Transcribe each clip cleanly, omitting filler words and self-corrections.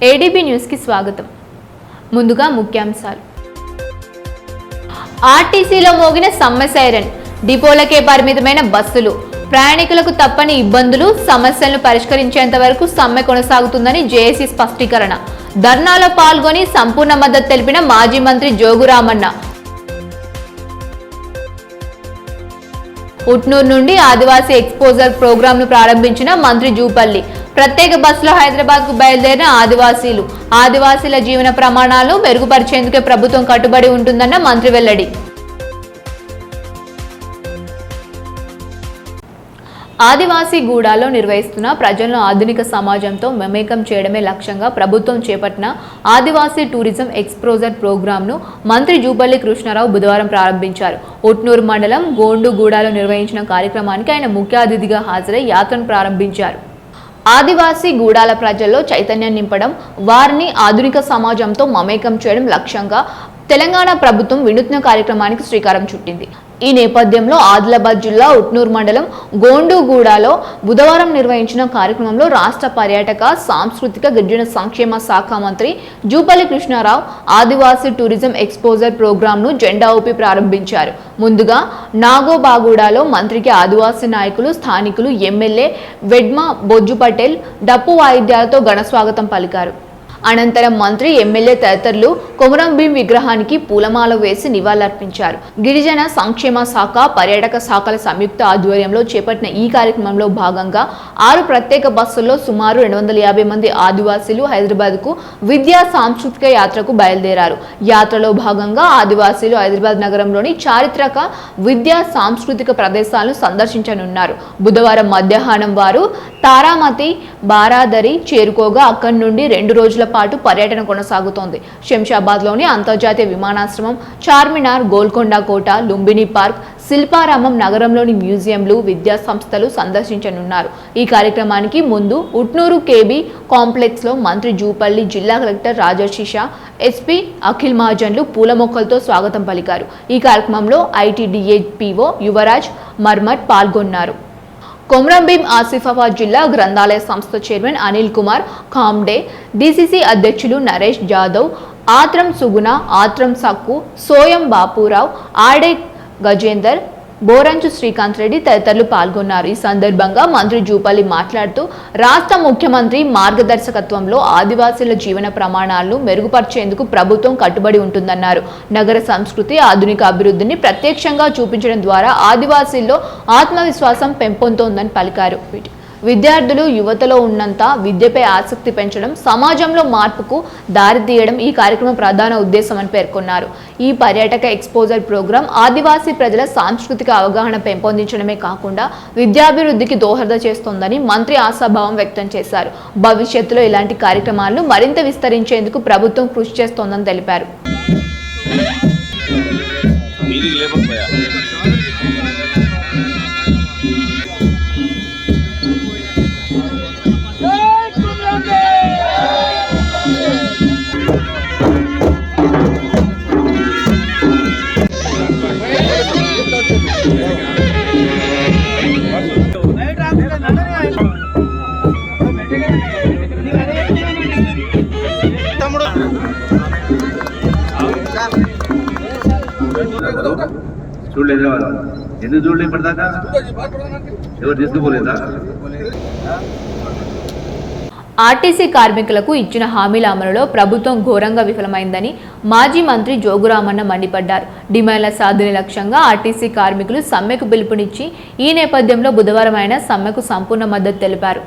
ADB news కి స్వాగతం. ముందుగా ముఖ్యాంశాలు. ఆర్టీసీలో మోగిన సమ్మె సైరన్, డిపోలకే పరిమితమైన బస్సులు, ప్రయాణికులకు తప్పని ఇబ్బందులు, సమస్యలను పరిష్కరించేంత వరకు సమ్మె కొనసాగుతుందని జేఏసీ స్పష్టీకరణ. ధర్నాలో పాల్గొని సంపూర్ణ మద్దతు తెలిపిన మాజీ మంత్రి జోగురామన్న. ఉట్నూరు నుండి ఆదివాసీ ఎక్స్పోజర్ ప్రోగ్రాంను ప్రారంభించిన మంత్రి జూపల్లి. ప్రత్యేక బస్సులో హైదరాబాద్ కు బయలుదేరిన ఆదివాసీల జీవన ప్రమాణాలను మెరుగుపరిచేందుకే ప్రభుత్వం కట్టుబడి ఉంటుందన్న మంత్రి వెల్లడి. ఆదివాసీ గూడాలో నిర్వహిస్తున్న ప్రజలను ఆధునిక సమాజంతో మమేకం చేయడమే లక్ష్యంగా ప్రభుత్వం చేపట్టిన ఆదివాసీ టూరిజం ఎక్స్పోజర్ ప్రోగ్రాంను మంత్రి జూపల్లి కృష్ణారావు బుధవారం ప్రారంభించారు. ఉట్నూరు మండలం గోండుగూడాలో నిర్వహించిన కార్యక్రమానికి ఆయన ముఖ్య అతిథిగా హాజరై యాత్రను ప్రారంభించారు. ఆదివాసీ గూడాల ప్రజల్లో చైతన్యం నింపడం, వారిని ఆధునిక సమాజంతో మమేకం చేయడం లక్ష్యంగా తెలంగాణ ప్రభుత్వం వినూత్న కార్యక్రమానికి శ్రీకారం చుట్టింది. ఈ నేపథ్యంలో ఆదిలాబాద్ జిల్లా ఉట్నూరు మండలం గోండుగూడాలో బుధవారం నిర్వహించిన కార్యక్రమంలో రాష్ట్ర పర్యాటక, సాంస్కృతిక, గిరిజన సంక్షేమ శాఖ మంత్రి జూపల్లి కృష్ణారావు ఆదివాసీ టూరిజం ఎక్స్పోజర్ ప్రోగ్రాంను జెండా ఊపి ప్రారంభించారు. ముందుగా నాగోబాగూడలో మంత్రికి ఆదివాసీ నాయకులు, స్థానికులు, ఎమ్మెల్యే వెడ్మ బొజ్జు పటేల్ డప్పు వాయిద్యాలతో ఘనస్వాగతం పలికారు. అనంతరం మంత్రి, ఎమ్మెల్యే తదితరులు కొమరం భీం విగ్రహానికి పూలమాల వేసి నివాళులర్పించారు. గిరిజన సంక్షేమ శాఖ, పర్యాటక శాఖల సంయుక్త ఆధ్వర్యంలో చేపట్టిన ఈ కార్యక్రమంలో భాగంగా 6 ప్రత్యేక బస్సుల్లో సుమారు 250 మంది ఆదివాసీలు హైదరాబాద్కు విద్యా సాంస్కృతిక యాత్రకు బయలుదేరారు. యాత్రలో భాగంగా ఆదివాసీలు హైదరాబాద్ నగరంలోని చారిత్రక విద్యా సాంస్కృతిక ప్రదేశాలను సందర్శించనున్నారు. బుధవారం మధ్యాహ్నం వారు తారామతి బారాదరి చేరుకోగా అక్కడి నుండి 2 రోజుల పాటు పర్యటన కొనసాగుతోంది. శంషాబాద్లోని అంతర్జాతీయ విమానాశ్రమం, చార్మినార్, గోల్కొండ కోట, లుంబిని పార్క్, శిల్పారామం, నగరంలోని మ్యూజియంలు, విద్యా సంస్థలు సందర్శించనున్నారు. ఈ కార్యక్రమానికి ముందు ఉట్నూరు కేబీ కాంప్లెక్స్ లో మంత్రి జూపల్లి, జిల్లా కలెక్టర్ రాజర్షిషా, ఎస్పీ అఖిల్ మహాజన్లు పూల మొక్కలతో స్వాగతం పలికారు. ఈ కార్యక్రమంలో ఐటీడీఏ పీఓ యువరాజ్ మర్మట్ పాల్గొన్నారు. కొమరం భీం ఆసిఫాబాద్ జిల్లా గ్రంథాలయ సంస్థ chairman Anil Kumar Comte, DCC అధ్యక్షులు నరేష్ జాదవ్, ఆత్రం సుగుణ, ఆత్రం సక్కు, సోయం బాపురావు, ఆడే గజేందర్, బోరంచు శ్రీకాంత్ రెడ్డి తదితరులు పాల్గొన్నారు. ఈ సందర్భంగా మంత్రి జూపల్లి మాట్లాడుతూ రాష్ట్ర ముఖ్యమంత్రి మార్గదర్శకత్వంలో ఆదివాసీల జీవన ప్రమాణాలను మెరుగుపరిచేందుకు ప్రభుత్వం కట్టుబడి ఉంటుందన్నారు. నగర సంస్కృతి, ఆధునిక అభివృద్ధిని ప్రత్యక్షంగా చూపించడం ద్వారా ఆదివాసీల్లో ఆత్మవిశ్వాసం పెంపొందుతోందని పలికారు. విద్యార్థులు, యువతలో ఉన్నంత విద్యపై ఆసక్తి పెంచడం, సమాజంలో మార్పుకు దారితీయడం ఈ కార్యక్రమం ప్రధాన ఉద్దేశమని పేర్కొన్నారు. ఈ పర్యాటక ఎక్స్పోజర్ ప్రోగ్రాం ఆదివాసీ ప్రజల సాంస్కృతిక అవగాహన పెంపొందించడమే కాకుండా విద్యాభివృద్ధికి దోహద చేస్తోందని మంత్రి ఆశాభావం వ్యక్తం చేశారు. భవిష్యత్తులో ఇలాంటి కార్యక్రమాలను మరింత విస్తరించేందుకు ప్రభుత్వం కృషి చేస్తోందని తెలిపారు. చూడలేదా? ఎందుకు చూడలే ఇప్పటిదాకా? ఎవరు తీసుకుపోలేదా? ఆర్టీసీ కార్మికులకు ఇచ్చిన హామీల అమలులో ప్రభుత్వం ఘోరంగా విఫలమైందని మాజీ మంత్రి జోగురామన్న మండిపడ్డారు. డిమాండ్ల సాధన లక్ష్యంగా ఆర్టీసీ కార్మికులు సమ్మెకు పిలుపునిచ్చి ఈ నేపథ్యంలో బుధవారం ఆయన సమ్మెకు సంపూర్ణ మద్దతు తెలిపారు.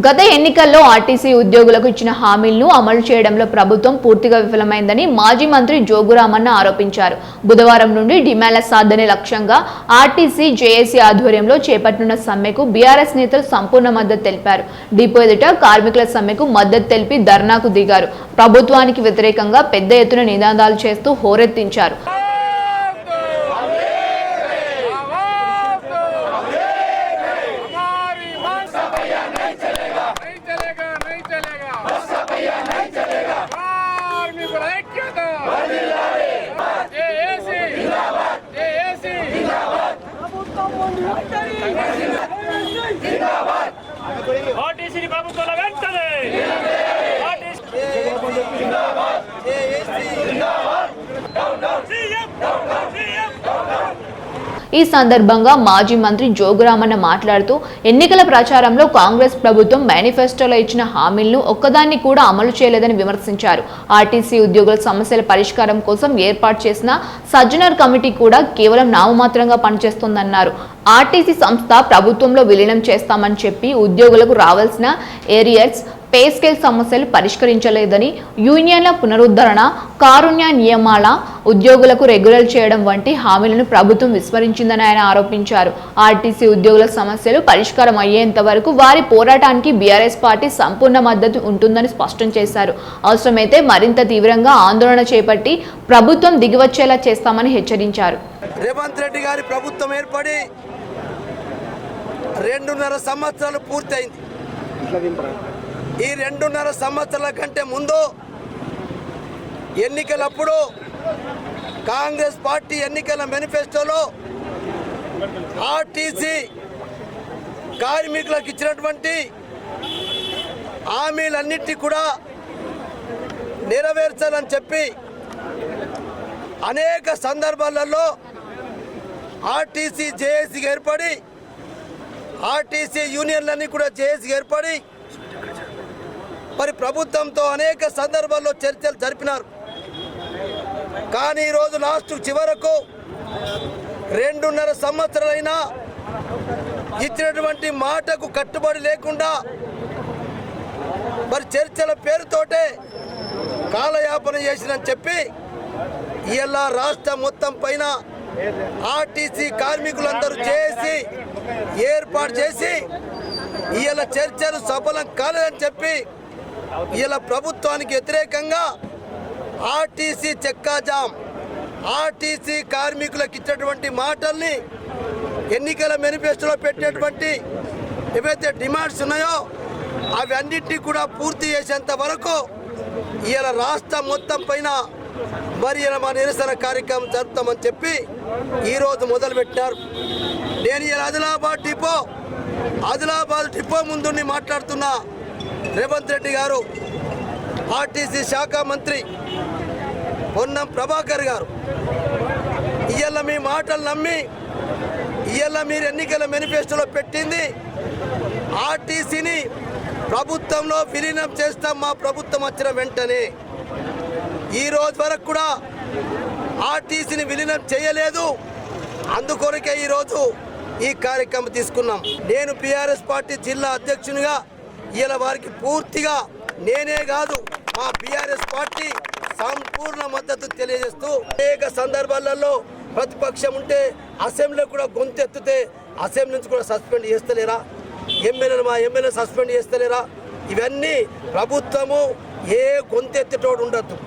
గత ఎన్నికల్లో ఆర్టీసీ ఉద్యోగులకు ఇచ్చిన హామీలను అమలు చేయడంలో ప్రభుత్వం పూర్తిగా విఫలమైందని మాజీ మంత్రి జోగురామన్న ఆరోపించారు. బుధవారం నుండి డిమాండ్ల సాధనే లక్ష్యంగా ఆర్టీసీ, జేఏసీ ఆధ్వర్యంలో చేపట్టనున్న సమ్మెకు బీఆర్ఎస్ నేతలు సంపూర్ణ మద్దతు తెలిపారు. డిపో ఎదుట కార్మికుల సమ్మెకు మద్దతు తెలిపి ధర్నాకు దిగారు. ప్రభుత్వానికి వ్యతిరేకంగా పెద్ద ఎత్తున నినాదాలు చేస్తూ హోరెత్తించారు. ఆర్టీసీ ప్రభుత్వాల వెంటనే ఈ సందర్భంగా మాజీ మంత్రి జోగురామన్న మాట్లాడుతూ ఎన్నికల ప్రచారంలో కాంగ్రెస్ ప్రభుత్వం మేనిఫెస్టోలో ఇచ్చిన హామీలను ఒక్కదాన్ని కూడా అమలు చేయలేదని విమర్శించారు. ఆర్టీసీ ఉద్యోగుల సమస్యల పరిష్కారం కోసం ఏర్పాటు చేసిన సజ్జనర్ కమిటీ కూడా కేవలం నామమాత్రంగా పనిచేస్తోందన్నారు. ఆర్టీసీ సంస్థ ప్రభుత్వంలో విలీనం చేస్తామని చెప్పి ఉద్యోగులకు రావాల్సిన ఏరియర్స్, పే స్కేల్ సమస్యలు పరిష్కరించలేదని, యూనియన్ల పునరుద్ధరణ, కారుణ్య నియమాల ఉద్యోగులకు రెగ్యులర్ చేయడం వంటి హామీలను ప్రభుత్వం విస్మరించిందని ఆయన ఆరోపించారు. ఆర్టీసీ ఉద్యోగుల సమస్యలు పరిష్కారం అయ్యేంత వరకు వారి పోరాటానికి బీఆర్ఎస్ పార్టీ సంపూర్ణ మద్దతు ఉంటుందని స్పష్టం చేశారు. అవసరమైతే మరింత తీవ్రంగా ఆందోళన చేపట్టి ప్రభుత్వం దిగివచ్చేలా చేస్తామని హెచ్చరించారు. రేవంత్ రెడ్డి గారి ప్రభుత్వం ఏర్పడి 2.5 సంవత్సరాలు పూర్తయింది. ఈ 2.5 సంవత్సరాల కంటే ముందు ఎన్నికలప్పుడు కాంగ్రెస్ పార్టీ ఎన్నికల మేనిఫెస్టోలో ఆర్టీసీ కార్మికులకు ఇచ్చినటువంటి హామీలన్నింటినీ కూడా నెరవేర్చాలని చెప్పి అనేక సందర్భాలలో ఆర్టీసీ జేఏసీగా ఏర్పడి, ఆర్టీసీ యూనియన్లన్నీ కూడా జేఏసీగా ఏర్పడి మరి ప్రభుత్వంతో అనేక సందర్భాల్లో చర్చలు జరిపినారు. కానీ ఈరోజు లాస్ట్ చివరకు 2.5 సంవత్సరాలైనా ఇచ్చినటువంటి మాటకు కట్టుబడి లేకుండా మరి చర్చల పేరుతోటే కాలయాపన చేసినని చెప్పి ఇలా రాష్ట్రం మొత్తం పైన ఆర్టీసీ కార్మికులందరూ చేసి ఏర్పాటు చేసి ఇలా చర్చలు సఫలం కాలేదని చెప్పి ఇలా ప్రభుత్వానికి వ్యతిరేకంగా ఆర్టీసీ చెక్కాజాం, ఆర్టీసీ కార్మికులకు ఇచ్చినటువంటి మాటల్ని ఎన్నికల మేనిఫెస్టోలో పెట్టినటువంటి ఏవైతే డిమాండ్స్ ఉన్నాయో అవన్నిటినీ కూడా పూర్తి చేసేంత వరకు ఇలా రాష్ట్రం మొత్తం పైన మరి ఇలా మా నిరసన కార్యక్రమం జరుపుతామని చెప్పి ఈరోజు మొదలుపెట్టారు. నేను ఇలా ఆదిలాబాద్ డిపో ముందుండి మాట్లాడుతున్నా. రేవంత్ రెడ్డి గారు, ఆర్టీసీ శాఖ మంత్రి పొన్నం ప్రభాకర్ గారు ఇవాళ మీ మాటలు నమ్మి ఇవాళ మీరు ఎన్నికల మేనిఫెస్టోలో పెట్టింది ఆర్టీసీని ప్రభుత్వంలో విలీనం చేస్తాం మా ప్రభుత్వం వచ్చిన వెంటనే. ఈ రోజు వరకు కూడా ఆర్టీసీని విలీనం చేయలేదు. అందుకొరకే ఈరోజు ఈ కార్యక్రమం తీసుకున్నాం. నేను బీఆర్ఎస్ పార్టీ జిల్లా అధ్యక్షునిగా ఇలా వారికి పూర్తిగా నేనే కాదు మా బీఆర్ఎస్ పార్టీ సంపూర్ణ మద్దతు తెలియజేస్తూ అనేక సందర్భాలలో ప్రతిపక్షం ఉంటే అసెంబ్లీలో కూడా గొంతెత్తితే అసెంబ్లీ నుంచి కూడా సస్పెండ్ చేస్తలేరా? మా ఎమ్మెల్యే సస్పెండ్ చేస్తలేరా? ఇవన్నీ ప్రభుత్వము ఏ గొంతెత్తేటోడు ఉండద్దు.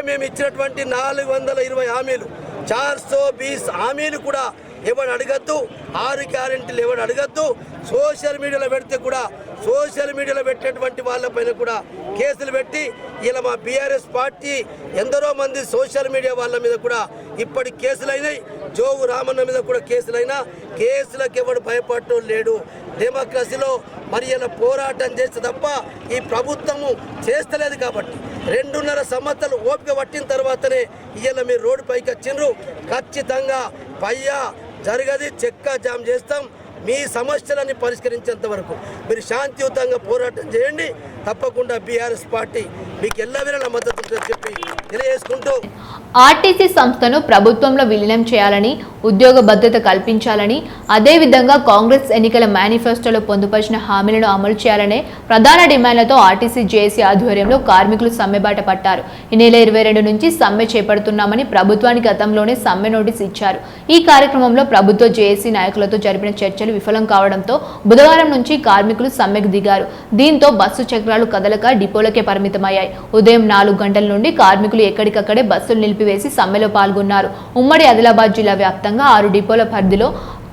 మేము ఇచ్చినటువంటి 420 హామీలు 420 హామీలు కూడా ఎవడు అడగద్దు. 6 గ్యారెంటీలు ఎవడు అడగద్దు. సోషల్ మీడియాలో పెడితే కూడా సోషల్ మీడియాలో పెట్టేటువంటి వాళ్ళపైన కూడా కేసులు పెట్టి ఇలా మా బీఆర్ఎస్ పార్టీ ఎందరో మంది సోషల్ మీడియా వాళ్ళ మీద కూడా ఇప్పటి కేసులైనాయి. జోగు రామన్న మీద కూడా కేసులైనా కేసులకు ఎవడు భయపడటం లేడు. డెమోక్రసీలో మరి ఇలా పోరాటం చేస్తే తప్ప ఈ ప్రభుత్వము చేస్తలేదు. కాబట్టి 2.5 సంవత్సరాలు ఓపిక పట్టిన తర్వాతనే ఇలా మీరు రోడ్డు పైకి వచ్చిండ్రు. ఖచ్చితంగా పయ్యా జరగది, చెక్కా జామ్ చేస్తాం. మీ సమస్యలన్నీ పరిష్కరించేంత వరకు మీరు శాంతియుతంగా పోరాటం చేయండి. తప్పకుండా బీఆర్ఎస్ పార్టీ మీకు ఎల్లవేళలా మద్దతు ఉంటుందని చెప్పి తెలియజేసుకుంటూ ఆర్టీసీ సంస్థను ప్రభుత్వంలో విలీనం చేయాలని, ఉద్యోగ భద్రత కల్పించాలని, అదేవిధంగా కాంగ్రెస్ ఎన్నికల మేనిఫెస్టోలో పొందుపరిచిన హామీలను అమలు చేయాలనే ప్రధాన డిమాండ్లతో ఆర్టీసీ జేఏసీ ఆధ్వర్యంలో కార్మికులు సమ్మెబాట పట్టారు. ఈ నెల 22 నుంచి సమ్మె చేపడుతున్నామని ప్రభుత్వానికి గతంలోనే సమ్మె నోటీస్ ఇచ్చారు. ఈ కార్యక్రమంలో ప్రభుత్వ జేఏసీ నాయకులతో జరిపిన చర్చలు విఫలం కావడంతో బుధవారం నుంచి కార్మికులు సమ్మెకు దిగారు. దీంతో బస్సు చక్రాలు కదలక డిపోలకే పరిమితమయ్యాయి. ఉదయం 4 గంటల నుండి కార్మికులు ఎక్కడికక్కడే బస్సులు నిలిపివేసి సమ్మెలో పాల్గొన్నారు. ఉమ్మడి ఆదిలాబాద్ జిల్లా వ్యాప్తంగా 6 డిపోల పరిధిలో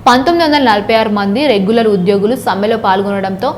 1946 మంది రెగ్యులర్ ఉద్యోగులు సమ్మెలో పాల్గొనడంతో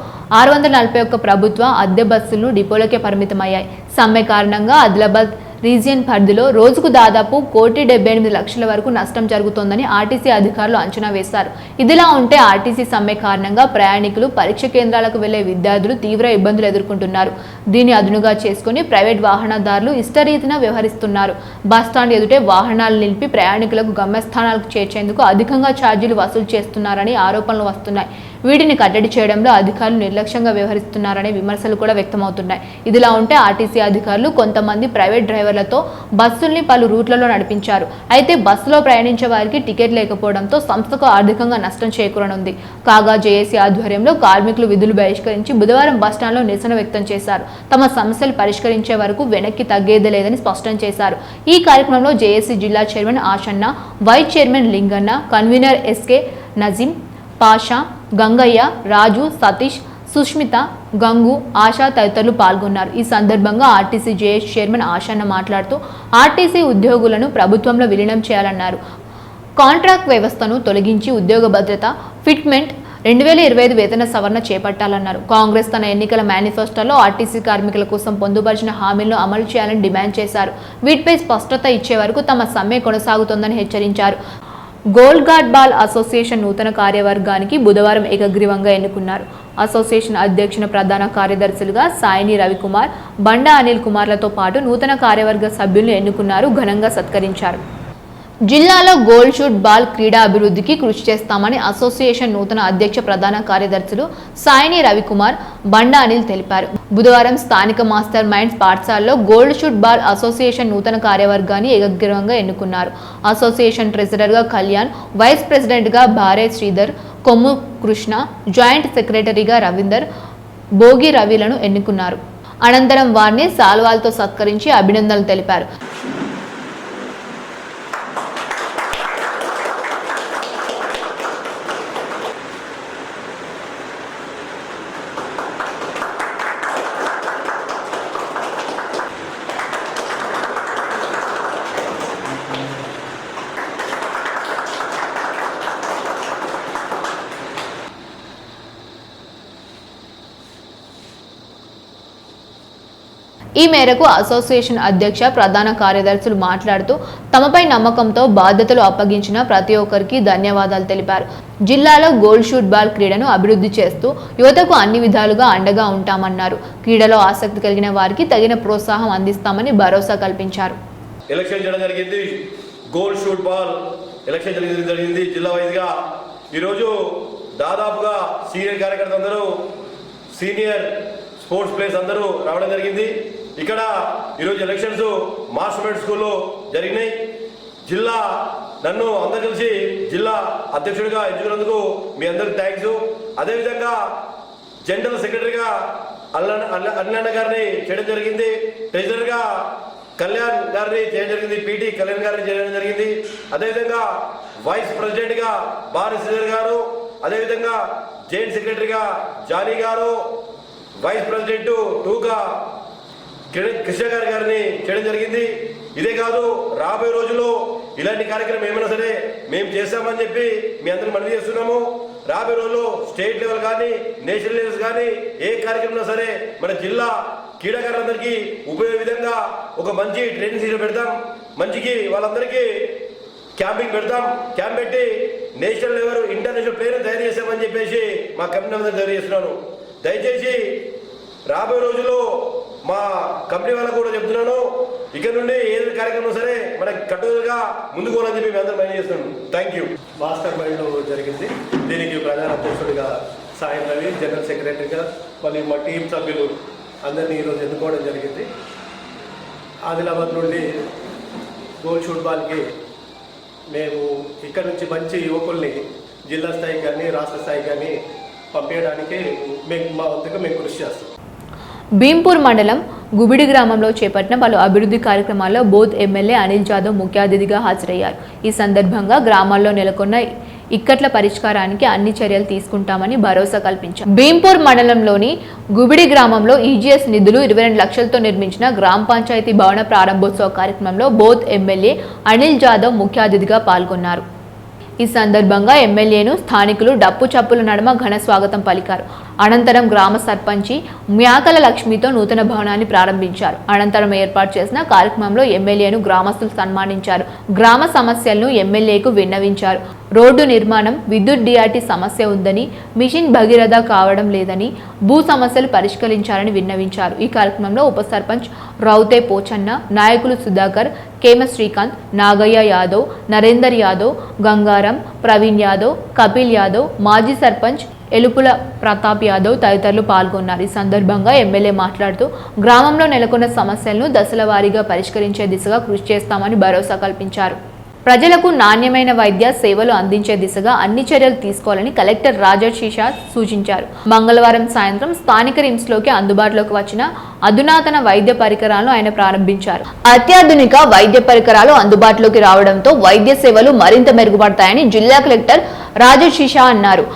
641 ప్రభుత్వ అద్దె బస్సులు డిపోలకే పరిమితమయ్యాయి. సమ్మె కారణంగా ఆదిలాబాద్ రీజియన్ పరిధిలో రోజుకు దాదాపు 1,78,00,000 వరకు నష్టం జరుగుతోందని ఆర్టీసీ అధికారులు అంచనా వేశారు. ఇదిలా ఉంటే ఆర్టీసీ సమ్మె కారణంగా ప్రయాణికులు, పరీక్ష కేంద్రాలకు వెళ్లే విద్యార్థులు తీవ్ర ఇబ్బందులు ఎదుర్కొంటున్నారు. దీన్ని అదునుగా చేసుకుని ప్రైవేట్ వాహనదారులు ఇష్టరీతిన వ్యవహరిస్తున్నారు. బస్టాండ్ ఎదుటే వాహనాలు నిలిపి ప్రయాణికులకు గమ్యస్థానాలకు చేర్చేందుకు అధికంగా ఛార్జీలు వసూలు చేస్తున్నారని ఆరోపణలు వస్తున్నాయి. వీటిని కట్టడి చేయడంలో అధికారులు నిర్లక్ష్యంగా వ్యవహరిస్తున్నారనే విమర్శలు కూడా వ్యక్తమవుతున్నాయి. ఇదిలా ఉంటే ఆర్టీసీ అధికారులు కొంతమంది ప్రైవేట్ డ్రైవర్లతో బస్సుల్ని పలు రూట్లలో నడిపించారు. అయితే బస్సులో ప్రయాణించే వారికి టికెట్ లేకపోవడంతో సంస్థకు ఆర్థికంగా నష్టం చేకూరనుంది. కాగా జేఏసీ ఆధ్వర్యంలో కార్మికులు విధులు బహిష్కరించి బుధవారం బస్టాండ్లో నిరసన వ్యక్తం చేశారు. తమ సమస్యలు పరిష్కరించే వరకు వెనక్కి తగ్గేదే లేదని స్పష్టం చేశారు. ఈ కార్యక్రమంలో జేఏసీ జిల్లా chairman Ashanna, vice chairman Linganna, convener SK Nazim, Pasha, Gangaiah, Raju, Satish, Sushmita, Gangu, Asha తదితరులు పాల్గొన్నారు. ఈ సందర్భంగా ఆర్టీసీ జేఏసీ చైర్మన్ ఆషన్న మాట్లాడుతూ ఆర్టీసీ ఉద్యోగులను ప్రభుత్వంలో విలీనం చేయాలన్నారు. కాంట్రాక్ట్ వ్యవస్థను తొలగించి ఉద్యోగ భద్రత, ఫిట్మెంట్, 2025 వేతన సవరణ చేపట్టాలన్నారు. కాంగ్రెస్ తన ఎన్నికల మేనిఫెస్టోలో ఆర్టీసీ కార్మికుల కోసం పొందుపరిచిన హామీలను అమలు చేయాలని డిమాండ్ చేశారు. వీటిపై స్పష్టత ఇచ్చే వరకు తమ సమ్మె కొనసాగుతోందని హెచ్చరించారు. గోల్డ్ గార్డ్ బాల్ అసోసియేషన్ నూతన కార్యవర్గానికి బుధవారం ఏకగ్రీవంగా ఎన్నుకున్నారు. అసోసియేషన్ అధ్యక్షుని ప్రధాన కార్యదర్శులుగా సాయిని రవికుమార్, బండా అనిల్ కుమార్లతో పాటు నూతన కార్యవర్గ సభ్యులను ఎన్నుకున్నారు. ఘనంగా సత్కరించారు. జిల్లాలో గోల్డ్ షూట్ బాల్ క్రీడా అభివృద్ధికి కృషి చేస్తామని అసోసియేషన్ నూతన అధ్యక్ష ప్రధాన కార్యదర్శులు సాయిని రవికుమార్, బండా అనిల్ తెలిపారు. బుధవారం స్థానిక మాస్టర్ మైండ్స్ పాఠశాలలో గోల్డ్ షూట్ బాల్ అసోసియేషన్ నూతన కార్యవర్గాన్ని ఏకగ్రీవంగా ఎన్నుకున్నారు. అసోసియేషన్ ట్రెజరర్గా కళ్యాణ్, వైస్ ప్రెసిడెంట్గా భారే శ్రీధర్, కొమ్ము కృష్ణ, జాయింట్ సెక్రటరీగా రవీందర్, భోగి రవిలను ఎన్నుకున్నారు. అనంతరం వారిని సాల్వాలతో సత్కరించి అభినందనలు తెలిపారు. ఈ మేరకు అసోసియేషన్ అధ్యక్ష ప్రధాన కార్యదర్శులు మాట్లాడుతూ తమపై నమ్మకంతో బాధ్యతలు అప్పగించిన ప్రతి ఒక్కరికి ధన్యవాదాలు తెలిపారు. జిల్లాలో గోల్డ్ షూట్ బాల్ క్రీడను అభివృద్ధి చేస్తూ యువతకు అన్ని విధాలుగా అండగా ఉంటామన్నారు. క్రీడలో ఆసక్తి కలిగిన వారికి తగిన ప్రోత్సాహం అందిస్తామని భరోసా కల్పించారు. ఎలక్షన్ చేయడం జరిగింది. గోల్డ్ షూట్ బాల్ ఎలక్షన్ జరిగింది జిల్లా వైజ్గా. ఈరోజు దాదాపుగా సీనియర్ కార్యకర్తలు అందరూ, సీనియర్ స్పోర్ట్స్ ప్లేయర్స్ అందరూ రావడం జరిగింది. ఇక్కడ ఈరోజు ఎలక్షన్స్ మాస్టర్మెంట్ స్కూల్లో జరిగినాయి. జిల్లా నన్ను అందరు కలిసి జిల్లా అధ్యక్షుడిగా ఎంచుకున్నందుకు మీ అందరికి థ్యాంక్స్. అదేవిధంగా జనరల్ సెక్రటరీగా అన్న గారిని చేయడం జరిగింది. ట్రెజరర్గా కళ్యాణ్ గారిని చేయడం జరిగింది. పీటీ కళ్యాణ్ గారిని చేయడం జరిగింది. అదేవిధంగా వైస్ ప్రెసిడెంట్గా భారీ శ్రీధర్ గారు, అదేవిధంగా జాయింట్ సెక్రటరీగా జానీ గారు, వైస్ ప్రెసిడెంట్ 2గా కృష్ణ గారిని చేయడం జరిగింది. ఇదే కాదు, రాబోయే రోజుల్లో ఇలాంటి కార్యక్రమం ఏమైనా సరే మేము చేస్తామని చెప్పి మీ అందరికి మనవి చేస్తున్నాము. రాబోయే రోజుల్లో స్టేట్ లెవెల్ కానీ, నేషనల్ లెవెల్స్ కానీ ఏ కార్యక్రమం సరే మన జిల్లా క్రీడాకారులందరికీ ఉపయోగ విధంగా ఒక మంచి ట్రైనింగ్ సీజన్ పెడతాం. మంచికి వాళ్ళందరికీ క్యాంపింగ్ పెడతాం. క్యాంప్ పెట్టి నేషనల్ లెవెల్, ఇంటర్నేషనల్ ప్లేయర్ తయారు చేస్తామని చెప్పేసి మా కంపెనీ అందరూ తెలియజేస్తున్నాను. దయచేసి రాబోయే రోజుల్లో మా కంపెనీ వాళ్ళకు కూడా చెప్తున్నాను, ఇక్కడ నుండి ఏదైనా కార్యక్రమం సరే మనకి కట్టుదలగా ముందుకు పోవాలని చెప్పి మేము అందరూ మైండ్ చేస్తున్నాను. Thank you. మాస్టర్ మైండ్లో జరిగింది. దీనికి ప్రధాన అధ్యక్షుడిగా సాయి రవి, జనరల్ సెక్రటరీగా మళ్ళీ మా టీం సభ్యులు అందరినీ ఈరోజు ఎన్నుకోవడం జరిగింది. ఆదిలాబాద్ నుండి గోల్డ్ షూట్ బాల్కి మేము ఇక్కడ నుంచి మంచి యువకుల్ని జిల్లా స్థాయికి కానీ రాష్ట్ర స్థాయికి కానీ పంపించడానికి మా వంతుగా మేము కృషి చేస్తాం. భీంపూర్ మండలం గుబిడి గ్రామంలో చేపట్టిన పలు అభివృద్ధి కార్యక్రమాల్లో బోధ్ ఎమ్మెల్యే అనిల్ జాదవ్ ముఖ్య అతిథిగా హాజరయ్యారు. ఈ సందర్భంగా గ్రామాల్లో నెలకొన్న ఇక్కట్ల పరిష్కారానికి అన్ని చర్యలు తీసుకుంటామని భరోసా కల్పించారు. భీంపూర్ మండలంలోని గుబిడి గ్రామంలో ఈజీఎస్ నిధులు 22 లక్షలతో నిర్మించిన గ్రామ పంచాయతీ భవన ప్రారంభోత్సవ కార్యక్రమంలో బోధ్ ఎమ్మెల్యే అనిల్ జాదవ్ ముఖ్య అతిథిగా పాల్గొన్నారు. ఈ సందర్భంగా ఎమ్మెల్యేను స్థానికులు డప్పు చప్పుల నడుమ ఘన స్వాగతం పలికారు. అనంతరం గ్రామ సర్పంచి మ్యాకల లక్ష్మితో నూతన భవనాన్ని ప్రారంభించారు. అనంతరం ఏర్పాటు చేసిన కార్యక్రమంలో ఎమ్మెల్యేను గ్రామస్తులు సన్మానించారు. గ్రామ సమస్యలను ఎమ్మెల్యేకు విన్నవించారు. రోడ్డు నిర్మాణం, విద్యుత్ డిఆర్టీ సమస్య ఉందని, మిషన్ భగీరథ కావడం లేదని, భూ సమస్యలు పరిష్కరించాలని విన్నవించారు. ఈ కార్యక్రమంలో ఉప సర్పంచ్ రౌతే పోచన్న, నాయకులు సుధాకర్, కేమ శ్రీకాంత్, నాగయ్య యాదవ్, నరేందర్ యాదవ్, గంగారం, ప్రవీణ్ యాదవ్, కపిల్ యాదవ్, మాజీ సర్పంచ్ ఎలుపుల ప్రతాప్ యాదవ్ తదితరులు పాల్గొన్నారు. ఈ సందర్భంగా ఎమ్మెల్యే మాట్లాడుతూ గ్రామంలో నెలకొన్న సమస్యలను దశల వారీగా పరిష్కరించే దిశగా కృషి చేస్తామని భరోసా కల్పించారు. ప్రజలకు నాణ్యమైన వైద్య సేవలు అందించే దిశగా అన్ని చర్యలు తీసుకోవాలని కలెక్టర్ రాజశేష సూచించారు. మంగళవారం సాయంత్రం స్థానిక రిమ్స్లోకి అందుబాటులోకి వచ్చిన అధునాతన వైద్య పరికరాలను ఆయన ప్రారంభించారు. అత్యాధునిక వైద్య పరికరాలు అందుబాటులోకి రావడంతో వైద్య సేవలు మరింత మెరుగుపడతాయని జిల్లా కలెక్టర్ రాజశేష అన్నారు.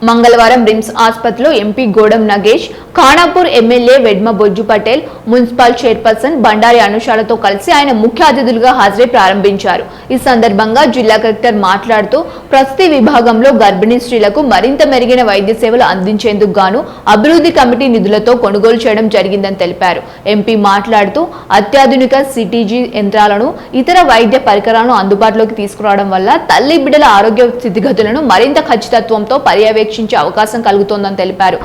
మంగళవారం రిమ్స్ ఆసుపత్రిలో MP Godam Nagesh, Khanapur MLA Vedma Bojju Patel, municipal chairperson Bandari అనుషాలతో కలిసి ఆయన ముఖ్య అతిథులుగా హాజరై ప్రారంభించారు. ఈ సందర్భంగా జిల్లా కలెక్టర్ మాట్లాడుతూ ప్రస్తుత విభాగంలో గర్భిణీ స్త్రీలకు మరింత మెరుగైన వైద్య సేవలు అందించేందుకు గాను అభివృద్ధి కమిటీ నిధులతో కొనుగోలు చేయడం జరిగిందని తెలిపారు. ఎంపీ మాట్లాడుతూ అత్యాధునిక సిటీజీ యంత్రాలను, ఇతర వైద్య పరికరాలను అందుబాటులోకి తీసుకురావడం వల్ల తల్లి బిడ్డల ఆరోగ్య స్థితిగతులను మరింత ఖచ్చితత్వంతో పర్యవేక్షించే అవకాశం కలుగుతోందని తెలిపారు.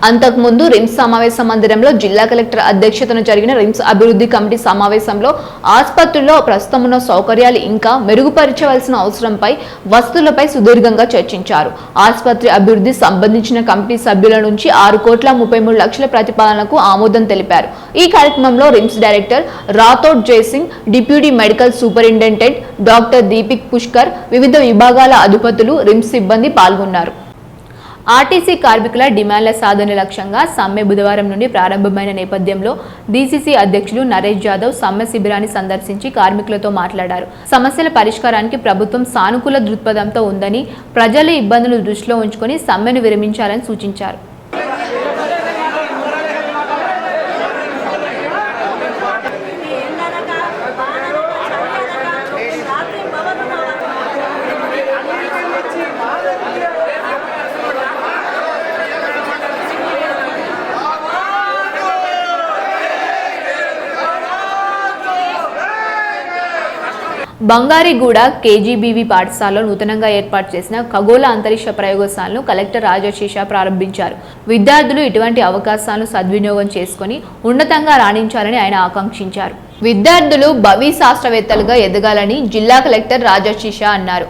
అంతకుముందు రిమ్స్ సమావేశ మందిరంలో జిల్లా కలెక్టర్ అధ్యక్షతన జరిగిన రిమ్స్ అభివృద్ధి కమిటీ సమావేశంలో ఆసుపత్రిలో ప్రస్తుతం ఉన్న సౌకర్యాలు ఇంకా మెరుగుపరచవలసిన అవసరంపై, వస్తువులపై సుదీర్ఘంగా చర్చించారు. ఆసుపత్రి అభివృద్ధి సంబంధించిన కమిటీ సభ్యుల నుంచి 6,33,00,000 ప్రతిపాదనలకు ఆమోదం తెలిపారు. ఈ కార్యక్రమంలో RIMS director Rathod Jaising, deputy medical superintendent doctor Deepik Pushkar, వివిధ విభాగాల అధిపతులు, రిమ్స్ సిబ్బంది పాల్గొన్నారు. ఆర్టీసీ కార్మికుల డిమాండ్ల సాధన లక్ష్యంగా సమ్మె బుధవారం నుండి ప్రారంభమైన నేపథ్యంలో డీసీసీ అధ్యక్షులు నరేష్ యాదవ్ సమ్మె శిబిరాన్ని సందర్శించి కార్మికులతో మాట్లాడారు. సమస్యల పరిష్కారానికి ప్రభుత్వం సానుకూల దృక్పథంతో ఉందని, ప్రజల ఇబ్బందులు దృష్టిలో ఉంచుకొని సమ్మెను విరమించాలని సూచించారు. బంగారిగూడ కేజీబీవీ పాఠశాలలో నూతనంగా ఏర్పాటు చేసిన ఖగోళ అంతరిక్ష ప్రయోగశాలను కలెక్టర్ రాజశేష ప్రారంభించారు. విద్యార్థులు ఇటువంటి అవకాశాలను సద్వినియోగం చేసుకుని ఉన్నతంగా రాణించాలని ఆయన ఆకాంక్షించారు. విద్యార్థులు భవి శాస్త్రవేత్తలుగా ఎదగాలని జిల్లా కలెక్టర్ రాజశేష అన్నారు.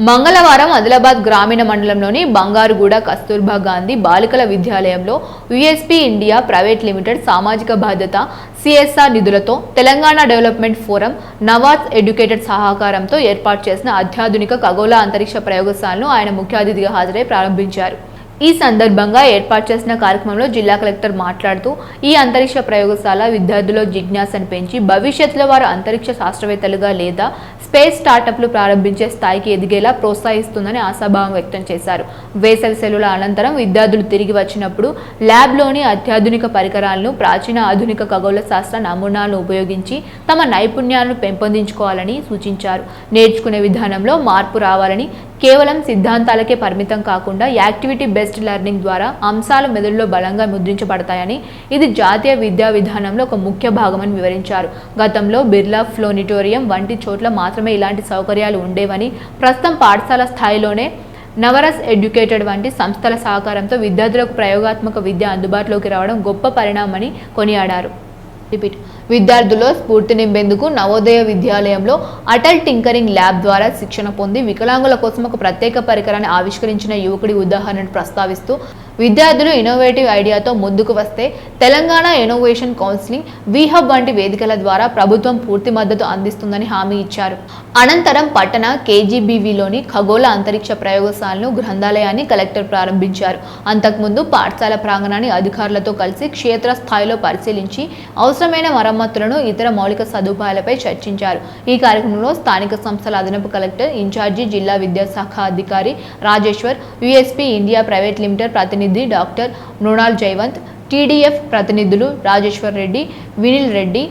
మంగళవారం ఆదిలాబాద్ గ్రామీణ మండలంలోని బంగారుగూడ కస్తూర్బా గాంధీ బాలికల విద్యాలయంలో యుఎస్పీ ఇండియా ప్రైవేట్ లిమిటెడ్ సామాజిక బాధ్యత సిఎస్ఆర్ నిధులతో Telangana development forum, Nawaz educated సహకారంతో ఏర్పాటు చేసిన అత్యాధునిక ఖగోళ అంతరిక్ష ప్రయోగశాలను ఆయన ముఖ్య అతిథిగా హాజరై ప్రారంభించారు. ఈ సందర్భంగా ఏర్పాటు చేసిన కార్యక్రమంలో జిల్లా కలెక్టర్ మాట్లాడుతూ ఈ అంతరిక్ష ప్రయోగశాల విద్యార్థుల్లో జిజ్ఞాసను పెంచి భవిష్యత్తులో వారు అంతరిక్ష శాస్త్రవేత్తలుగా లేదా స్పేస్ స్టార్టప్లు ప్రారంభించే స్థాయికి ఎదిగేలా ప్రోత్సహిస్తుందని ఆశాభావం వ్యక్తం చేశారు. వేసవి సెలవుల అనంతరం విద్యార్థులు తిరిగి వచ్చినప్పుడు ల్యాబ్లోని అత్యాధునిక పరికరాలను, ప్రాచీన ఆధునిక ఖగోళ శాస్త్ర నమూనాలను ఉపయోగించి తమ నైపుణ్యాలను పెంపొందించుకోవాలని సూచించారు. నేర్చుకునే విధానంలో మార్పు రావాలని, కేవలం సిద్ధాంతాలకే పరిమితం కాకుండా యాక్టివిటీ బేస్డ్ లెర్నింగ్ ద్వారా అంశాలు మెదడులో బలంగా ముద్రించబడతాయని, ఇది జాతీయ విద్యా విధానంలో ఒక ముఖ్య భాగమని వివరించారు. గతంలో బిర్లా ప్లానిటోరియం వంటి చోట్ల మాత్రమే ఇలాంటి సౌకర్యాలు ఉండేవని, ప్రస్తుతం పాఠశాల స్థాయిలోనే నవరస్ ఎడ్యుకేటెడ్ వంటి సంస్థల సహకారంతో విద్యార్థులకు ప్రయోగాత్మక విద్య అందుబాటులోకి రావడం గొప్ప పరిణామమని కొనియాడారు. విద్యార్థుల్లో స్ఫూర్తి నింపేందుకు నవోదయ విద్యాలయంలో అటల్ టింకరింగ్ ల్యాబ్ ద్వారా శిక్షణ పొంది వికలాంగుల కోసం ఒక ప్రత్యేక పరికరాన్ని ఆవిష్కరించిన యువకుడి ఉదాహరణను ప్రస్తావిస్తూ విద్యార్థులు ఇన్నోవేటివ్ ఐడియాతో ముందుకు వస్తే తెలంగాణ ఇన్నోవేషన్ కౌన్సిలింగ్, వీహబ్ వంటి వేదికల ద్వారా ప్రభుత్వం పూర్తి మద్దతు అందిస్తుందని హామీ ఇచ్చారు. అనంతరం పట్టణ కేజీబీవీలోని ఖగోళ అంతరిక్ష ప్రయోగశాలను, గ్రంథాలయాన్ని కలెక్టర్ ప్రారంభించారు. అంతకుముందు పాఠశాల ప్రాంగణాన్ని అధికారులతో కలిసి క్షేత్రస్థాయిలో పరిశీలించి అవసరమైన మరమ్మతులను, ఇతర మౌలిక సదుపాయాలపై చర్చించారు. ఈ కార్యక్రమంలో స్థానిక సంస్థల అదనపు కలెక్టర్ ఇన్ఛార్జి జిల్లా విద్యాశాఖ అధికారి రాజేశ్వర్, యుఎస్పీ ఇండియా ప్రైవేట్ లిమిటెడ్ ప్రతినిధి డాక్టర్ మృణాల్ జైవంత్, టీడీఎఫ్ ప్రతినిధులు రాజేశ్వర్ రెడ్డి, వినిల్ రెడ్డి,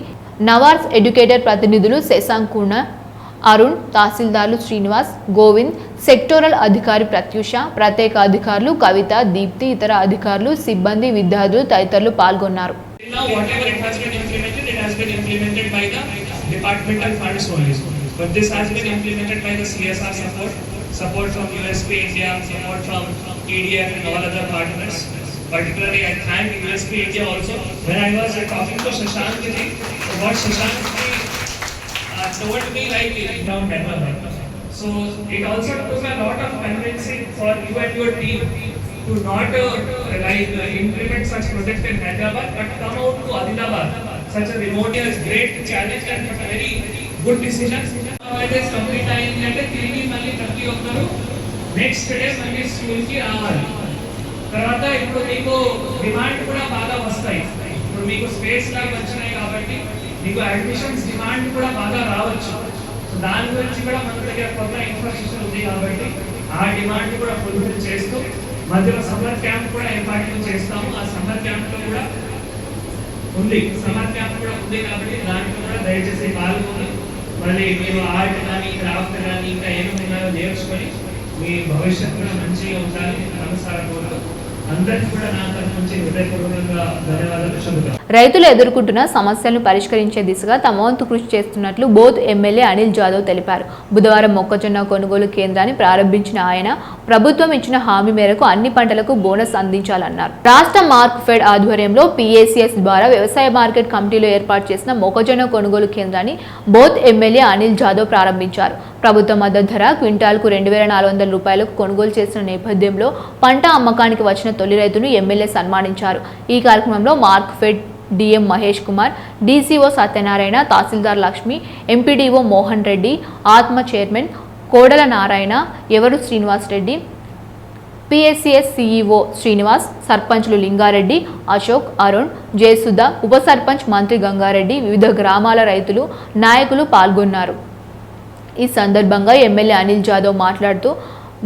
నవార్స్ ఎడ్యుకేటర్ ప్రతినిధులు శశాంక్ కూన, అరుణ్, తహసీల్దార్లు శ్రీనివాస్, గోవింద్, సెక్టోరల్ అధికారి ప్రత్యూష, ప్రత్యేక అధికారులు కవిత, దీప్తి, ఇతర అధికారులు, సిబ్బంది, విద్యార్థులు తదితరులు పాల్గొన్నారు. Now whatever it has been implemented by the departmental funds only. But this has been implemented by the CSR support from USP India, support from EDF and all other partners. Particularly I thank USP India also. When I was talking to Shashank ji, what Shashank ji told me like down development. So it also took a lot of convincing for you and your team to not implement such projects in Hyderabad, but come out to Adilabad. Such a remote is great challenge and a very good decision. It is complete అయిందంటే తిరిగి మళ్ళీ ప్రతి ఒక్కరు next day మళ్ళీ స్కూల్కి రావాలి. తర్వాత ఇప్పుడు మీకు డిమాండ్ కూడా బాగా వస్తాయి. ఇప్పుడు మీకు స్పేస్ లాగా వచ్చినాయి కాబట్టి మీకు అడ్మిషన్స్ డిమాండ్ కూడా బాగా రావచ్చు. దాని గురించి కూడా మన దగ్గర కొత్త ఇన్ఫ్రాస్ట్రక్చర్ ఉంది కాబట్టి ఆ డిమాండ్ కూడా ఫుల్ఫిల్ చేస్తూ మధ్యలో సమ్మర్ క్యాంప్ కూడా ఏర్పాటు చేస్తాము. ఆ సమ్మర్ క్యాంప్లో కూడా ఉంది కాబట్టి దాంట్లో కూడా దయచేసి పాల్గొని మళ్ళీ మీరు ఆర్ట్ కానీ క్రాఫ్ట్ కానీ ఇంకా ఏమేమి ఉన్నాయో నేర్చుకొని మీ భవిష్యత్తులో మంచిగా ఉండాలని నమస్కారం కోరుతూ అందరికీ కూడా నా తరఫు నుంచి హృదయపూర్వకంగా ధన్యవాదాలు చెబుతాను. రైతులు ఎదుర్కొంటున్న సమస్యలను పరిష్కరించే దిశగా తమ వంతు కృషి చేస్తున్నట్లు బోధ్ ఎమ్మెల్యే అనిల్ జాదవ్ తెలిపారు. బుధవారం మొక్కజొన్న కొనుగోలు కేంద్రాన్ని ప్రారంభించిన ఆయన ప్రభుత్వం ఇచ్చిన హామీ మేరకు అన్ని పంటలకు బోనస్ అందించాలన్నారు. రాష్ట్ర మార్క్ ఫెడ్ ఆధ్వర్యంలో PACS ద్వారా వ్యవసాయ మార్కెట్ కమిటీలో ఏర్పాటు చేసిన మొక్కజొన్న కొనుగోలు కేంద్రాన్ని బోధ్ ఎమ్మెల్యే అనిల్ జాదవ్ ప్రారంభించారు. ప్రభుత్వ మద్దతు ధర క్వింటాల్కు 2,400 రూపాయలకు కొనుగోలు చేసిన నేపథ్యంలో పంట అమ్మకానికి వచ్చిన తొలి రైతును ఎమ్మెల్యే సన్మానించారు. ఈ కార్యక్రమంలో Markfed DM Mahesh Kumar, DCO Satyanarayana, tahsildar Lakshmi, MPDO Mohan Reddy, ATMA chairman కోడల నారాయణ, ఎవరు శ్రీనివాస్ రెడ్డి, PACS CEO శ్రీనివాస్, సర్పంచ్లు లింగారెడ్డి, అశోక్, అరుణ్, జయసుధ, ఉప సర్పంచ్ మంత్రి గంగారెడ్డి, వివిధ గ్రామాల రైతులు, నాయకులు పాల్గొన్నారు. ఈ సందర్భంగా ఎమ్మెల్యే అనిల్ జాదవ్ మాట్లాడుతూ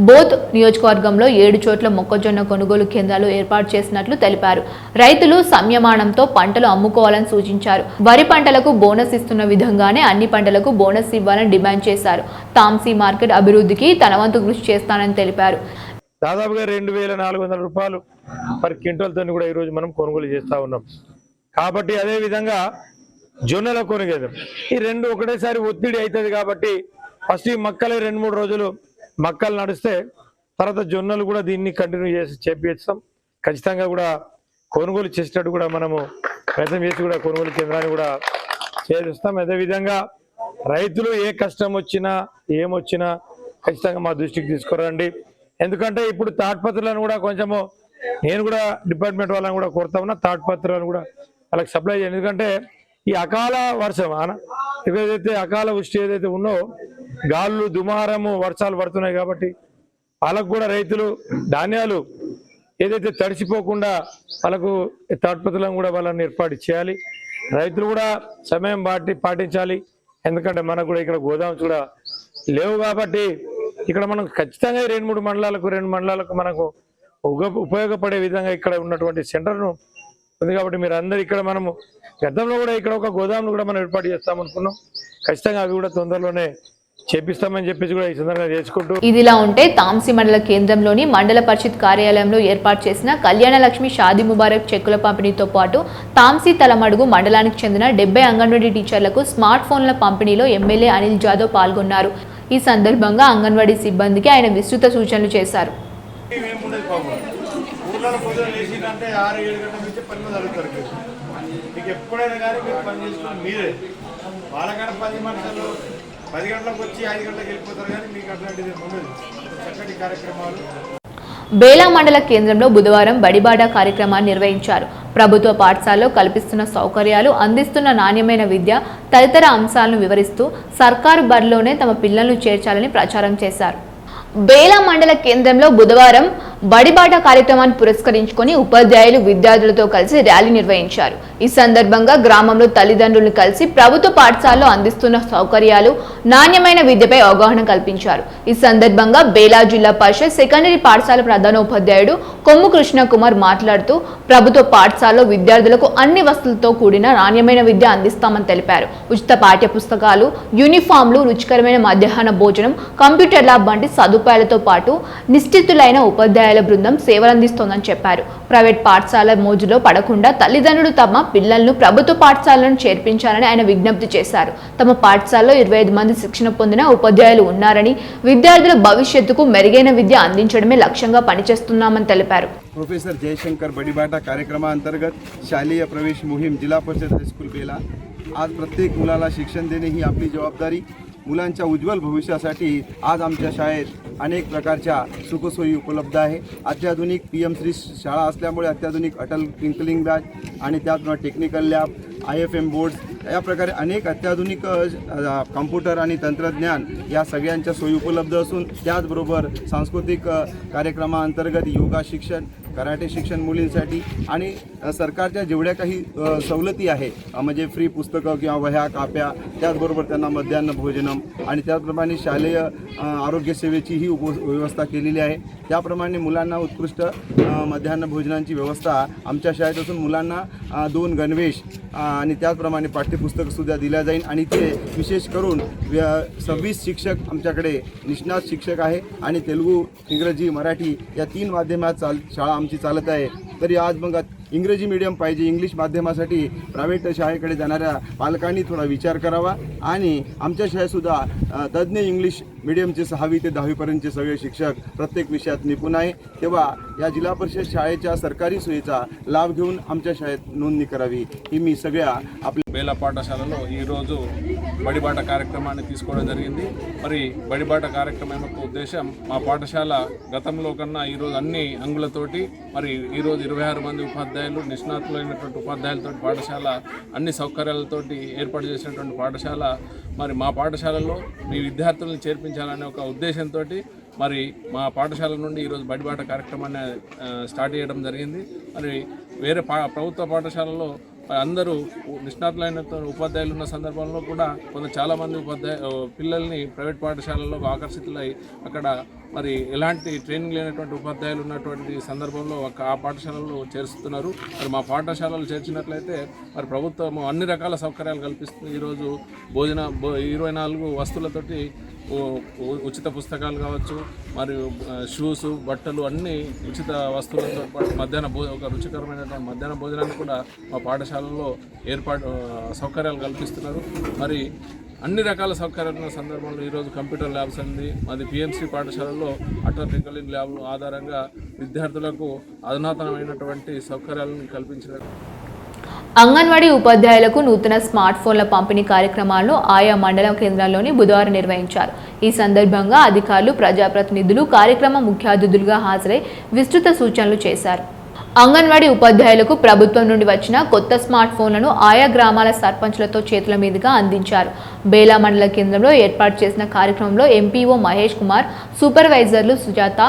బోధ్ నియోజకవర్గంలో 7 చోట్ల మొక్కజొన్న కొనుగోలు కేంద్రాలు ఏర్పాటు చేసినట్లు తెలిపారు. రైతులు సంయమనంతో పంటలు అమ్ముకోవాలని సూచించారు. వరి పంటలకు బోనస్ ఇస్తున్న విధంగానే అన్ని పంటలకు బోనస్ ఇవ్వాలని డిమాండ్ చేశారు. తాంసీ మార్కెట్ అభివృద్ధికి తన వంతు కృషి చేస్తానని తెలిపారు. దాదాపుగా 2,400 రూపాయలు పర్ క్వింటల్తో కూడా ఈరోజు మనం కొనుగోలు చేస్తూ ఉన్నాం. కాబట్టి అదే విధంగా జొన్నల కొనుగోలు ఈ రెండు ఒకటేసారి ఒత్తిడి అవుతుంది. కాబట్టి ఫస్ట్ ఈ మక్కలే 2-3 రోజులు మక్కలు నడిస్తే తర్వాత జొన్నలు కూడా దీన్ని కంటిన్యూ చేపిస్తాం. ఖచ్చితంగా కూడా కొనుగోలు చేసేటట్టు కూడా మనము ప్రయత్నం చేసి కూడా కొనుగోలు కేంద్రాన్ని కూడా చేస్తాం. అదేవిధంగా రైతులు ఏ కష్టం వచ్చినా ఏమొచ్చినా ఖచ్చితంగా మా దృష్టికి తీసుకురండి. ఎందుకంటే ఇప్పుడు తాడ్పత్రులను కూడా కొంచెము నేను కూడా డిపార్ట్మెంట్ వాళ్ళని కూడా కోరుతా ఉన్నా, తాడ్పత్రులను కూడా వాళ్ళకి సప్లై చేయండి. ఎందుకంటే ఈ అకాల వర్షం ఏదైతే అకాల వృష్టి ఏదైతే ఉన్నో గాళ్ళు దుమారము వర్షాలు పడుతున్నాయి కాబట్టి వాళ్ళకు కూడా రైతులు ధాన్యాలు ఏదైతే తడిసిపోకుండా వాళ్ళకు తాడ్పత్రులను కూడా వాళ్ళని ఏర్పాటు చేయాలి. రైతులు కూడా సమయం పాటించాలి. ఎందుకంటే మనకు కూడా ఇక్కడ గోదామ్స్ కూడా లేవు కాబట్టి ఇక్కడ మనం ఖచ్చితంగా 2 మండలాలకు మనకు ఉపయోగపడే విధంగా ఇక్కడ ఉన్నటువంటి సెంటర్ను ఉంది. కాబట్టి మీరు అందరు ఇక్కడ మనము గతంలో కూడా ఇక్కడ ఒక గోదాంను కూడా మనం ఏర్పాటు చేస్తామనుకున్నాం. ఖచ్చితంగా అవి కూడా తొందరలోనే చేపిస్తామని చెప్పేసి కూడా ఈ సందర్భంగా చేసుకుంటూ ఇదిలా ఉంటే తాంసీ మండల కేంద్రంలోని మండల పరిషత్ కార్యాలయంలో ఏర్పాటు చేసిన కళ్యాణ లక్ష్మి షాదీ ముబారక్ చెక్కుల పంపిణీతో పాటు తాంసీ తలమడుగు మండలానికి చెందిన 70 అంగన్వాడీ టీచర్లకు స్మార్ట్ ఫోన్ల పంపిణీలో ఎమ్మెల్యే అనిల్ జాదవ్ పాల్గొన్నారు. ఈ సందర్భంగా అంగన్వాడీ సిబ్బందికి ఆయన విస్తృత సూచనలు చేశారు. ఎప్పుడైనా కానీ మీరు పని చేసుకుని మీరే వాళ్ళకన్నా 10 మనుషులు 10 గంటలకు వచ్చి 5 గంటలకు వెళ్ళిపోతారు. కానీ మీకు అట్లాంటిది ఉండదు. చక్కటి కార్యక్రమాలు. బేలా మండల కేంద్రంలో బుధవారం బడిబాట కార్యక్రమాన్ని నిర్వహించారు. ప్రభుత్వ పాఠశాలలో కల్పిస్తున్న సౌకర్యాలు, అందిస్తున్న నాణ్యమైన విద్య తదితర అంశాలను వివరిస్తూ సర్కారు బడిలోనే తమ పిల్లలను చేర్చాలని ప్రచారం చేశారు. బేలా మండల కేంద్రంలో బుధవారం బడిబాట కార్యక్రమాన్ని పురస్కరించుకొని ఉపాధ్యాయులు విద్యార్థులతో కలిసి ర్యాలీ నిర్వహించారు. ఈ సందర్భంగా గ్రామంలో తల్లిదండ్రులను కలిసి ప్రభుత్వ పాఠశాలలో అందిస్తున్న సౌకర్యాలు, నాణ్యమైన విద్యపై అవగాహన కల్పించారు. ఈ సందర్భంగా బేలా జిల్లా పరిషత్ సెకండరీ పాఠశాల ప్రధానోపాధ్యాయుడు కొమ్ము కృష్ణకుమార్ మాట్లాడుతూ ప్రభుత్వ పాఠశాలలో విద్యార్థులకు అన్ని వసతులతో కూడిన నాణ్యమైన విద్య అందిస్తామని తెలిపారు. ఉచిత పాఠ్య పుస్తకాలు, యూనిఫామ్లు, రుచికరమైన మధ్యాహ్న భోజనం, కంప్యూటర్ ల్యాబ్ వంటి సదుపాయాలతో పాటు నిశ్చితులైన ఉపాధ్యాయుల బృందం సేవలందిస్తోందని చెప్పారు. ప్రైవేట్ పాఠశాల మోజులో పడకుండా తల్లిదండ్రులు తమ పిల్లలను ప్రభుత్వ పాఠశాలను చేర్పించాలని ఆయన విజ్ఞప్తి చేశారు. తమ పాఠశాలలో 25 మంది శిక్షణ పొందిన ఉపాధ్యాయులు ఉన్నారని, విద్యార్థుల భవిష్యత్తుకు మెరుగైన విద్య అందించడమే లక్ష్యంగా పనిచేస్తున్నామని తెలిపారు. प्रोफेसर जयशंकर बडीबाटा कार्यक्रमाअंतर्गत शालेय प्रवेश मोहीम जिल्हा परिषद हायस्कूल बेला. आज प्रत्येक मुलाला शिक्षण देणे ही आपली जबाबदारी. मुलांच्या उज्ज्वल भविष्यासाठी आज आमच्या शाळेत अनेक प्रकारच्या सुखसोयी उपलब्ध आहे. अत्याधुनिक PM श्री शाळा असल्यामुळे अत्याधुनिक अटल टिंकलिंग बॅच आणि त्याचप्रमाणे टेक्निकल लॅब, IFM बोर्ड्स या प्रकारे अनेक अत्याधुनिक कॉम्प्युटर आणि तंत्रज्ञान या सगळ्यांच्या सोयी उपलब्ध असून त्याचबरोबर सांस्कृतिक कार्यक्रमाअंतर्गत योगा शिक्षण, कराटे शिक्षण मुलींसाठी आणि सरकारच्या जेवढ्या काही सवलती आहे म्हणजे फ्री पुस्तकं किंवा वह्या, काप्या, त्याचबरोबर त्यांना मध्यान्ह भोजनम आणि त्याचप्रमाणे शालेय आरोग्य सेवेचीही व्यवस्था केलेली आहे. त्याप्रमाणे मुलांना उत्कृष्ट मध्यान्ह भोजनांची व्यवस्था आमच्या शाळेत असून मुलांना 2 गणवेश आणि त्याचप्रमाणे पाठ्यपुस्तकसुद्धा दिल्या जाईल. आणि ते विशेष करून 26 शिक्षक आमच्याकडे निष्णात शिक्षक आहे आणि तेलुगू, इंग्रजी, मराठी या 3 माध्यमात शाळा आमची चालत आहे. तरी आज मग इंग्रजी मीडियम पाहिजे, इंग्लिश माध्यमासाठी प्रायव्हेट शाळेकडे जाणाऱ्या पालकांनी थोडा विचार करावा. आणि आमच्या शाळेतसुद्धा तज्ज्ञ इंग्लिश मीडियमचे 6वी ते 10वीपर्यंतचे सगळे शिक्षक प्रत्येक विषयात निपुण आहे. तेव्हा या जिल्हा परिषद शाळेच्या सरकारी सोयीचा लाभ घेऊन आमच्या शाळेत नोंदणी करावी ही मी सगळ्या आपल्या బేలా పాఠశాలలో ఈరోజు బడిబాట కార్యక్రమాన్ని తీసుకోవడం జరిగింది. మరి బడిబాట కార్యక్రమం యొక్క ఉద్దేశం మా పాఠశాల గతంలో కన్నా ఈరోజు అన్ని అంగులతోటి మరి ఈరోజు 26 మంది ఉపాధ్యాయులు, నిష్ణాతులైనటువంటి ఉపాధ్యాయులతో పాఠశాల అన్ని సౌకర్యాలతోటి ఏర్పాటు చేసినటువంటి పాఠశాల. మరి మా పాఠశాలలో మీ విద్యార్థులను చేర్పించాలనే ఒక ఉద్దేశంతో మరి మా పాఠశాల నుండి ఈరోజు బడిబాట కార్యక్రమాన్ని స్టార్ట్ చేయడం జరిగింది. మరి వేరే ప్రభుత్వ పాఠశాలలో అందరూ నిష్ణాతులైన ఉపాధ్యాయులు ఉన్న సందర్భంలో కూడా చాలామంది పిల్లల్ని ప్రైవేట్ పాఠశాలల్లో ఆకర్షితులై అక్కడ మరి ఎలాంటి ట్రైనింగ్ లేనటువంటి ఉపాధ్యాయులు ఉన్నటువంటి సందర్భంలో ఆ పాఠశాలలో చేరుస్తున్నారు. మరి మా పాఠశాలలో చేర్చినట్లయితే మరి ప్రభుత్వం అన్ని రకాల సౌకర్యాలు కల్పిస్తుంది. ఈరోజు 24 వస్తువులతోటి ఉచిత పుస్తకాలు కావచ్చు, మరియు షూస్, బట్టలు అన్ని ఉచిత వస్తువులతో పాటు ఒక రుచికరమైనటువంటి మధ్యాహ్న భోజనాన్ని కూడా మా పాఠశాలలో సౌకర్యాలు కల్పిస్తున్నారు. మరి అన్ని రకాల సౌకర్యాలు ఉన్న సందర్భంలో ఈరోజు కంప్యూటర్ ల్యాబ్స్ అంది మాది PMC పాఠశాలలో అటల్ టింకలింగ్ ల్యాబ్ ఆధారంగా విద్యార్థులకు అధునాతనమైనటువంటి సౌకర్యాలను కల్పించడం. అంగన్వాడీ ఉపాధ్యాయులకు నూతన స్మార్ట్ ఫోన్ల పంపిణీ కార్యక్రమాలను ఆయా మండల కేంద్రాల్లోని బుధవారం నిర్వహించారు. ఈ సందర్భంగా అధికారులు, ప్రజాప్రతినిధులు కార్యక్రమ ముఖ్య అతిథులుగా హాజరై విస్తృత సూచనలు చేశారు. అంగన్వాడీ ఉపాధ్యాయులకు ప్రభుత్వం నుండి వచ్చిన కొత్త స్మార్ట్ ఫోన్లను ఆయా గ్రామాల సర్పంచులతో చేతుల మీదుగా అందించారు. బేలా మండల కేంద్రంలో ఏర్పాటు చేసిన కార్యక్రమంలో MPO మహేష్ కుమార్, సూపర్వైజర్లు సుజాత,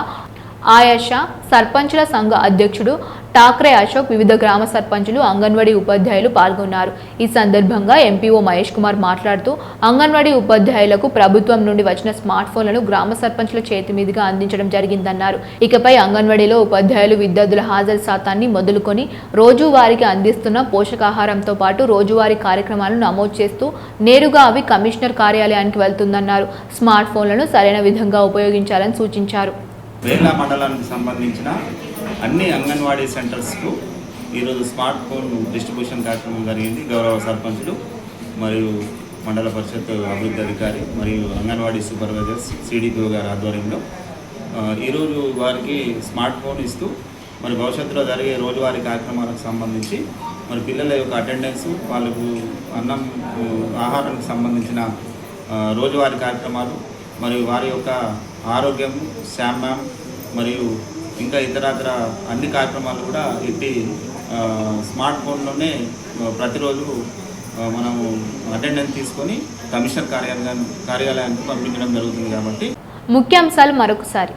ఆయాషా, సర్పంచుల సంఘ అధ్యక్షుడు ఠాక్రే అశోక్, వివిధ గ్రామ సర్పంచులు, అంగన్వాడీ ఉపాధ్యాయులు పాల్గొన్నారు. ఈ సందర్భంగా MPO మహేష్ కుమార్ మాట్లాడుతూ అంగన్వాడీ ఉపాధ్యాయులకు ప్రభుత్వం నుండి వచ్చిన స్మార్ట్ ఫోన్లను గ్రామ సర్పంచుల చేతి మీదుగా అందించడం జరిగిందన్నారు. ఇకపై అంగన్వాడీలో ఉపాధ్యాయులు విద్యార్థుల హాజరు శాతాన్ని మొదలుకొని రోజువారీకి అందిస్తున్న పోషకాహారంతో పాటు రోజువారీ కార్యక్రమాలను నమోదు చేస్తూ నేరుగా అవి కమిషనర్ కార్యాలయానికి వెళ్తుందన్నారు. స్మార్ట్ ఫోన్లను సరైన విధంగా ఉపయోగించాలని సూచించారు. బేలా మండలానికి సంబంధించిన అన్ని అంగన్వాడీ సెంటర్స్కు ఈరోజు స్మార్ట్ ఫోన్ డిస్ట్రిబ్యూషన్ కార్యక్రమం జరిగింది. గౌరవ సర్పంచులు మరియు మండల పరిషత్ అభివృద్ధి అధికారి మరియు అంగన్వాడీ సూపర్వైజర్స్ CDPO గారి ఆధ్వర్యంలో ఈరోజు వారికి స్మార్ట్ ఫోన్ ఇస్తూ మరి భవిష్యత్తులో జరిగే రోజువారీ కార్యక్రమాలకు సంబంధించి మరి పిల్లల యొక్క అటెండెన్స్, వాళ్ళకు అన్నం, ఆహారానికి సంబంధించిన రోజువారీ కార్యక్రమాలు మరియు వారి యొక్క ఆరోగ్యం, శామ్యం మరియు ఇంకా ఇతరత్ర అన్ని కార్యక్రమాలు కూడా ఇట్టి స్మార్ట్ ఫోన్లోనే ప్రతిరోజు మనము అటెండెన్స్ తీసుకొని కమిషనర్ కార్యాలయానికి పంపించడం జరుగుతుంది. కాబట్టి ముఖ్యాంశాలు మరొకసారి.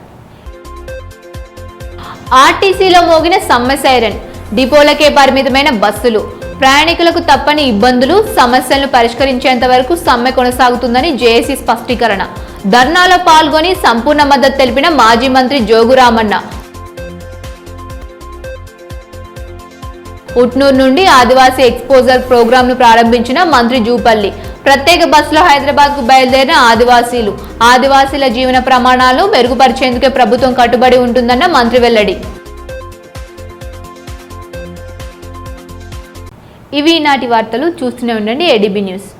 ఆర్టీసీలో మోగిన సమ్మె సైరన్, డిపోలకే పరిమితమైన బస్సులు, ప్రయాణికులకు తప్పని ఇబ్బందులు, సమస్యలను పరిష్కరించేంత వరకు సమ్మె కొనసాగుతుందని జేఏసీ స్పష్టీకరణ. ధర్నాలో పాల్గొని సంపూర్ణ మద్దతు తెలిపిన మాజీ మంత్రి జోగురామన్న. ఉట్నూరు నుండి ఆదివాసీ ఎక్స్పోజర్ ప్రోగ్రాంను ప్రారంభించిన మంత్రి జూపల్లి. ప్రత్యేక బస్సులో హైదరాబాద్ కు బయలుదేరిన ఆదివాసీల జీవన ప్రమాణాలను మెరుగుపరిచేందుకే ప్రభుత్వం కట్టుబడి ఉంటుందన్న మంత్రి వెల్లడి. ఇవి ఈనాటి వార్తలు. చూస్తూనే ఉండండి ఏడీబీ న్యూస్.